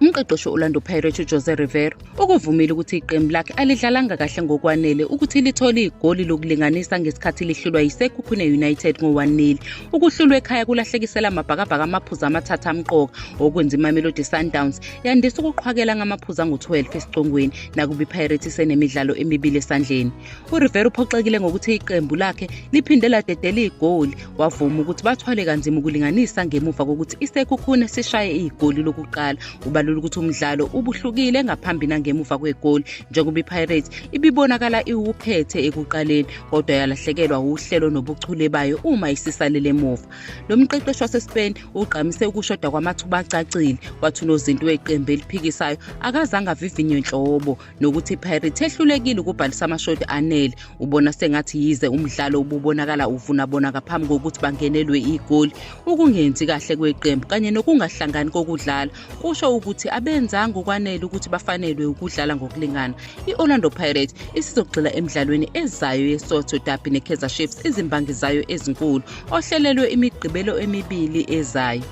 Umqeqeshi Orlando Pirates Jose Riveiro ukuvumile ukuthi iqembu lakhe alidlalanga kahle ngokwanele ukuthi lithole igoli lokulinganisa ngesikhathi lihlulwa yiSekhukhune United ngo-1-0. Ukuhlulwa ekhaya kulahlekisela amabhakabhaka amaphuzu amathathu amqoka okwenza iMamelodi Sundowns yandisa ukuqhwakela ngamaphuzu angu-12 esicongweni nakuba iPirates isenemidlalo emibili esandleni. URiveiro uphoxekile ngokuthi iqembu lakhe liphinde ladedela igoli, wavuma ukuthi bathwale kanzima ukulinganisa ngemuva kokuthi iSekhukhune sishaye igoli lokuqala. Ubalula ukuthi umdlalo ubuhlukile ngaphambi nangemuva kwegoli njengoba iPirates ibibonakala iwuphethe ekuqaleni kodwa yalahlekelwa uhlelo nobuchule bayo uma isisalele emuva. Lo mqeqeshi waseSpain ugqamise ukushoda kwamathuba acacile wathi unozinto weqembu eliphikisayo akazange avivinywe inhlobo nokuthi iPirates ehlulekile ukubhalisa amashoti anele. Ubona sengathi yize umdlalo ububonakala uvunabona ngaphambi kokuthi bangenelwe igoli, ukungenzi kahle kweqembu kanye nokungahlangani kokudlala kusho ukuthi abenzanga okwanele ukuthi bafanelwe ukudlala ngokulingana. I-Orlando Pirates isizogxila emidlalweni ezayo yeSoweto Derby neKaizer Chiefs izimbangi zayo ezinkulu ohlelelwe imigqibelo emibili ezayo.